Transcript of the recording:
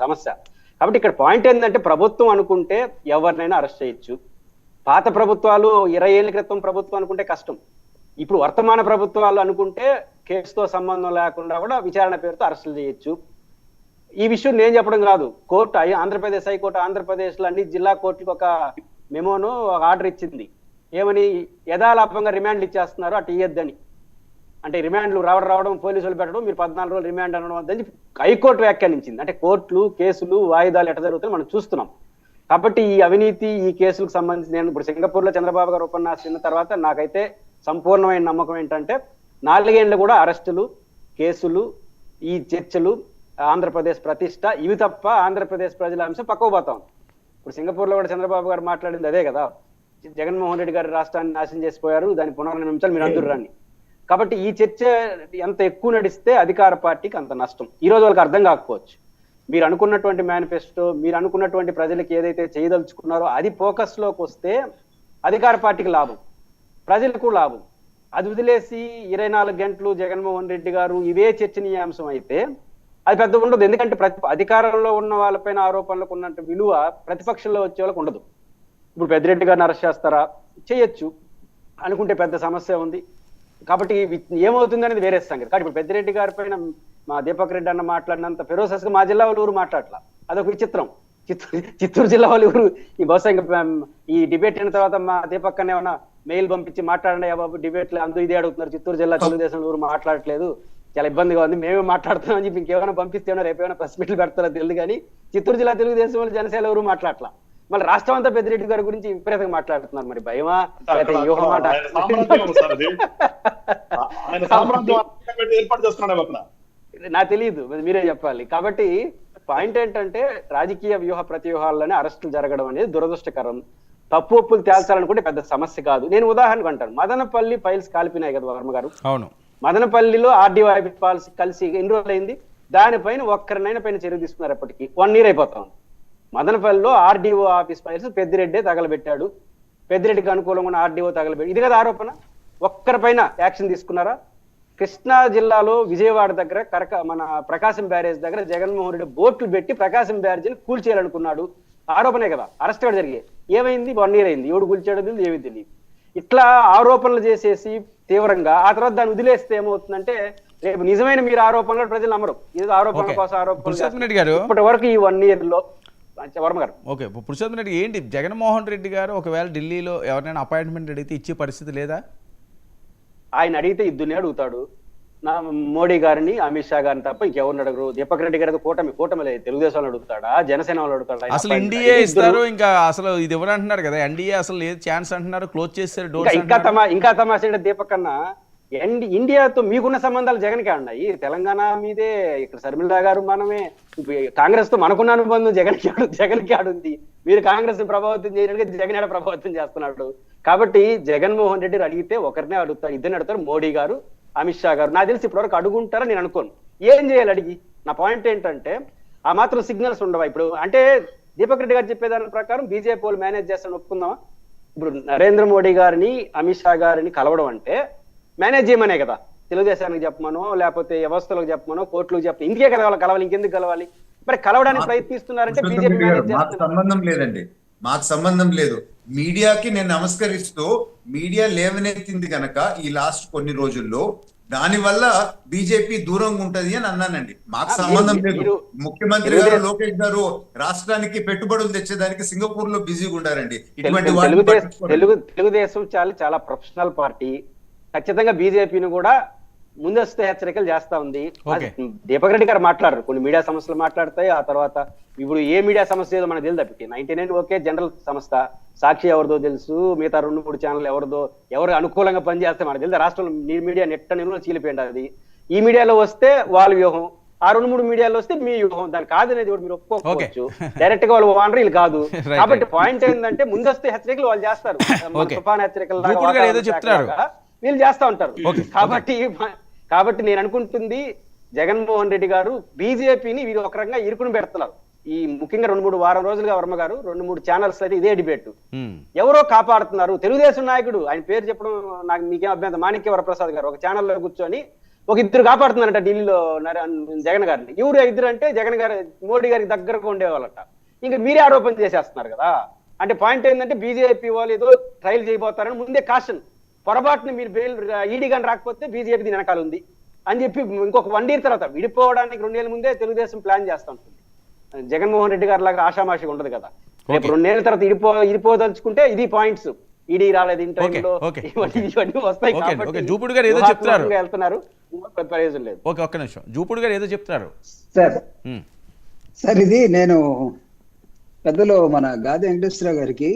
సమస్య. కాబట్టి ఇక్కడ పాయింట్ ఏంటంటే ప్రభుత్వం అనుకుంటే ఎవరినైనా అరెస్ట్ చేయొచ్చు. పాత ప్రభుత్వాలు 20 ఏళ్ల క్రితం ప్రభుత్వం అనుకుంటే కష్టం. ఇప్పుడు వర్తమాన ప్రభుత్వాలు అనుకుంటే కేసుతో సంబంధం లేకుండా కూడా విచారణ పేరుతో అరెస్టులు చేయొచ్చు. ఈ విషయం నేను చెప్పడం కాదు, కోర్టు ఆంధ్రప్రదేశ్ హైకోర్టు ఆంధ్రప్రదేశ్లో అన్ని జిల్లా కోర్టులకు ఒక మెమోను ఒక ఆర్డర్ ఇచ్చింది. ఏమని? యథాలాపంగా రిమాండ్లు ఇచ్చేస్తున్నారు, అటు ఇయ్యద్దని. అంటే రిమాండ్లు రావడం పోలీసులు పెట్టడం, మీరు 14 రోజులు రిమాండ్ అనడం వద్దని హైకోర్టు వ్యాఖ్యానించింది. అంటే కోర్టులు కేసులు వాయిదాలు ఎట్లా జరుగుతాయో మనం చూస్తున్నాం. కాబట్టి ఈ అవినీతి ఈ కేసులకు సంబంధించి నేను ఇప్పుడు సింగపూర్లో చంద్రబాబు గారు ఉపన్యాసం విన్న తర్వాత నాకైతే సంపూర్ణమైన నమ్మకం ఏంటంటే 4 ఏళ్ళు కూడా అరెస్టులు, కేసులు, ఈ చర్చలు, ఆంధ్రప్రదేశ్ ప్రతిష్ట ఇవి తప్ప ఆంధ్రప్రదేశ్ ప్రజల అంశం పక్కకు పోతాం. ఇప్పుడు సింగపూర్లో కూడా చంద్రబాబు గారు మాట్లాడింది అదే కదా, జగన్మోహన్ రెడ్డి గారు రాష్ట్రాన్ని నాశనం చేసిపోయారు, దాన్ని పునర్నిర్మించాలి మీరు అందుర్రాన్ని. కాబట్టి ఈ చర్చ ఎంత ఎక్కువ నడిస్తే అధికార పార్టీకి అంత నష్టం. ఈ రోజు వాళ్ళకి అర్థం కాకపోవచ్చు. మీరు అనుకున్నటువంటి మేనిఫెస్టో, మీరు అనుకున్నటువంటి ప్రజలకు ఏదైతే చేయదలుచుకున్నారో అది ఫోకస్ లోకి వస్తే అధికార పార్టీకి లాభం, ప్రజలకు లాభం. అది వదిలేసి 24 గంటలు జగన్మోహన్ రెడ్డి గారు ఇవే చర్చనీయాంశం అయితే అది పెద్ద ఉండదు. ఎందుకంటే అధికారంలో ఉన్న వాళ్ళపైన ఆరోపణలకు ఉన్నట్టు విలువ ప్రతిపక్షంలో వచ్చే వాళ్ళకి ఉండదు. ఇప్పుడు పెద్దిరెడ్డి గారిని అరెస్ట్ చేస్తారా? చేయొచ్చు అనుకుంటే పెద్ద సమస్య ఉంది. కాబట్టి ఏమవుతుంది అనేది వేరే సంగతి. కాబట్టి ఇప్పుడు పెద్దిరెడ్డి గారి పైన మా దీపక్ రెడ్డి అన్న మాట్లాడినంత ఫెరోసస్ గా మా జిల్లా వాళ్ళు ఊరు మాట్లాడలా, అదొక విచిత్రం. చిత్తూరు జిల్లా వాళ్ళు ఊరు ఈ బహుశా ఇంకా ఈ డిబేట్ అయిన తర్వాత మా దీపక్ అన్న ఏమన్నా మెయిల్ పంపించి మాట్లాడండి బాబు, డిబేట్లు అందరూ ఇదే అడుగుతున్నారు, చిత్తూరు జిల్లా తెలుగుదేశం ఊరు మాట్లాడట్లేదు, చాలా ఇబ్బందిగా ఉంది, మేమే మాట్లాడుతున్నాం అని చెప్పి ఇంకేమైనా పంపిస్తేమో రేపు ఏమైనా ప్రెస్ మీట్లు పెడతారో తెలియదు. కానీ చిత్తూరు జిల్లా తెలుగుదేశం వాళ్ళు జనసేన ఊరు మాట్లాడలా, మళ్ళీ రాష్ట్రం అంతా పెద్దిరెడ్డి గారి గురించి విపరీతంగా మాట్లాడుతున్నారు. మరి భయమా వ్యూహం మాట నాకు తెలియదు, మీరే చెప్పాలి. కాబట్టి పాయింట్ ఏంటంటే రాజకీయ వ్యూహ ప్రతివ్యూహాల్లోనే అరెస్టులు జరగడం అనేది దురదృష్టకరం. తప్పు ఒప్పులు తేల్చాలనుకుంటే పెద్ద సమస్య కాదు. నేను ఉదాహరణకు అంటాను, మదనపల్లి ఫైల్స్ కాల్పినాయి కదా వర్మ గారు. అవును, మదనపల్లిలో ఆర్డీఓ ఫైల్స్ కలిసి ఎన్ని రోజులు అయింది? దానిపైన ఒక్కరినైనా పైన చర్య తీసుకున్నారు. ఎప్పటికీ 1 year అయిపోతాం. మదనపల్లిలో ఆర్డీఓ ఆఫీస్ ఫైల్స్ పెద్దిరెడ్డే తగలబెట్టాడు, పెద్దిరెడ్డికి అనుకూలంగా ఉన్న ఆర్డీఓ తగలబెట్టి, ఇది కదా ఆరోపణ. ఒక్కరిపైన యాక్షన్ తీసుకున్నారా? కృష్ణా జిల్లాలో విజయవాడ దగ్గర మన ప్రకాశం బ్యారేజ్ దగ్గర జగన్మోహన్ రెడ్డి బోట్లు పెట్టి ప్రకాశం బ్యారేజ్ని కూల్చేయాలనుకున్నాడు, ఆరోపణే కదా, అరెస్ట్ కూడా జరిగాయి. ఏమైంది? 1 year అయింది. ఎవడు కూల్చాడు ఏమీ తెలియదు. ఇట్లా ఆరోపణలు చేసేసి తీవ్రంగా ఆ తర్వాత దాన్ని వదిలేస్తే ఏమవుతుందంటే రేపు నిజమైన మీరు ఆరోపణలు ప్రజలు నమ్మరు. ఇది ఆరోపణల కోసం ఆరోపణలు. ఇప్పటి వరకు ఈ 1 year లో వర్మ గారు. ఓకే, పురుషోత్తమ్ రెడ్డి ఏంటి జగన్మోహన్ రెడ్డి గారు ఒకవేళ ఢిల్లీలో ఎవరైనా అపాయింట్మెంట్ అడిగితే ఇచ్చే పరిస్థితి లేదా? ఆయన అడిగితే ఇద్దరిని అడుగుతాడు, మోడీ గారిని అమిత్ షా గారిని తప్ప ఇంకెవరిని అడగరు. దీపక్ రెడ్డి గారి కూటమి లేదు, తెలుగుదేశం అడుగుతాడా, జనసేన వాళ్ళు అడుగుతాడా? అసలు ఎన్డీఏ ఇస్తారు, ఇంకా అసలు ఇది ఎవరు అంటున్నారు కదా, ఎన్డీఏ అసలు లేదు ఛాన్స్ అంటున్నారు, క్లోజ్ చేస్తారు డోర్. ఇంకా తమాషా దీపక్ అన్న, ఇండియాతో మీకున్న సంబంధాలు జగన్కే ఉన్నాయి. తెలంగాణ మీదే, ఇక్కడ శర్మిలా గారు మనమే, కాంగ్రెస్ తో మనకున్న అనుబంధం జగన్కి ఆడుంది. మీరు కాంగ్రెస్ ని ప్రభావితం చేయడానికి జగన్ ఏడ ప్రభావితం చేస్తున్నాడు. కాబట్టి జగన్మోహన్ రెడ్డి అడిగితే ఒకరినే అడుగుతారు, ఇద్దరిని అడుగుతారు, మోడీ గారు అమిత్ షా గారు. నాకు తెలిసి ఇప్పటివరకు అడుగుంటారని నేను అనుకోను. ఏం చేయాలి అడిగి? నా పాయింట్ ఏంటంటే ఆ మాత్రం సిగ్నల్స్ ఉండవా ఇప్పుడు? అంటే దీపక్ రెడ్డి గారు చెప్పేదాని ప్రకారం బీజేపీ వాళ్ళు మేనేజ్ చేస్తారని ఒప్పుకుందామా? ఇప్పుడు నరేంద్ర మోడీ గారిని అమిత్ షా గారిని కలవడం అంటే మేనేజ్ చేయమనే కదా. తెలుగుదేశానికి చెప్పమనో లేకపోతే వ్యవస్థలకు చెప్పమనో కోర్టులకు చెప్పమో ఇందుకే కదా వాళ్ళు కలవాలి, ఇంకెందుకు కలవాలి? మరి కలవడానికి ప్రయత్నిస్తున్నారంటే బీజేపీ సంబంధం లేదండి, మాకు సంబంధం లేదు. మీడియాకి నేను నమస్కరిస్తూ, మీడియా లేవనెత్తింది కనుక ఈ లాస్ట్ కొన్ని రోజుల్లో దానివల్ల బీజేపీ దూరంగా ఉంటది అని అన్నానండి. మాకు సంబంధం లేదు. ముఖ్యమంత్రి గారు లోకేష్ గారు రాష్ట్రానికి పెట్టుబడులు తెచ్చేదానికి సింగపూర్ లో బిజీగా ఉండారండి. తెలుగుదేశం చాలా ప్రొఫెషనల్ పార్టీ, ఖచ్చితంగా బీజేపీని కూడా ముందస్తు హెచ్చరికలు చేస్తా ఉంది. దీపక్ రెడ్డి గారు మాట్లాడరు, కొన్ని మీడియా సంస్థలు మాట్లాడతాయి. ఆ తర్వాత ఇప్పుడు ఏ మీడియా సంస్థ ఏదో మనకు తెలియదు. తప్పికి 99 ఓకే జనరల్ సంస్థ, సాక్షి ఎవరిదో తెలుసు, మిగతా 2-3 ఛానల్ ఎవరు అనుకూలంగా పనిచేస్తే మనకు తెలియదు. రాష్ట్రంలో మీడియా నెట్ట నిలువ చీలిపోయింది. అది ఈ మీడియాలో వస్తే వాళ్ళ వ్యూహం, ఆ 2-3 మీడియాలో వస్తే మీ వ్యూహం. దాని కాదనేది కూడా మీరు ఒప్పుకోవచ్చు. డైరెక్ట్ గా వాళ్ళు వానరు, వీళ్ళు కాదు. కాబట్టి పాయింట్ ఏంటంటే ముందస్తు హెచ్చరికలు వాళ్ళు చేస్తారు, తుఫాన్ హెచ్చరికలు వీళ్ళు చేస్తా ఉంటారు. కాబట్టి నేను అనుకుంటుంది జగన్మోహన్ రెడ్డి గారు బీజేపీని వీరు ఒక రకంగా ఇరుకుని పెడుతున్నారు. ఈ ముఖ్యంగా 2-3 వారం రోజులుగా వర్మ గారు 2-3 ఛానల్స్ అయితే ఇదే డిబేట్. ఎవరో కాపాడుతున్నారు. తెలుగుదేశం నాయకుడు, ఆయన పేరు చెప్పడం నాకు మీకేం అభ్యంతరం, మాణిక్య వరప్రసాద్ గారు ఒక ఛానల్లో కూర్చొని ఒక ఇద్దరు కాపాడుతున్నారంట ఢిల్లీలో జగన్ గారిని. ఎవరు ఇద్దరు అంటే జగన్ గారు మోడీ గారికి దగ్గరగా ఉండేవాళ్ళట. ఇంకా మీరే ఆరోపణ చేసేస్తున్నారు కదా. అంటే పాయింట్ ఏంటంటే బీజేపీ వాళ్ళు ఏదో ట్రయల్ చేయబోతారని ముందే కాషన్, పొరపాటున మీరు బెయిల్ ఈడీ కానీ రాకపోతే బీజేపీ దీని వెనకాల ఉంది అని చెప్పి ఇంకొక 1 year తర్వాత విడిపోవడానికి 2 నెలల ముందే తెలుగుదేశం ప్లాన్ చేస్తూ ఉంటుంది. జగన్మోహన్ రెడ్డి గారి లాగా ఆషామాషిగా ఉండదు కదా. రేపు 2 నెలల తర్వాత ఇడిపోదలుచుకుంటే ఇది పాయింట్స్, ఈడీ రాలేదు ఇన్ టైంలో, ఇవన్నీ వస్తాయి కాబట్టి జూపుడు గారు ఏదో చెప్తున్నారు, వెళ్తున్నారు, ప్రయోజనం లేదు. ఓకే ఒక్క నిమిషం, జూపుడు గారు ఏదో చెప్తున్నారు సార్ ఇది నేను పెద్దలు మన గాది వెంకటేశ్వరరావు గారికి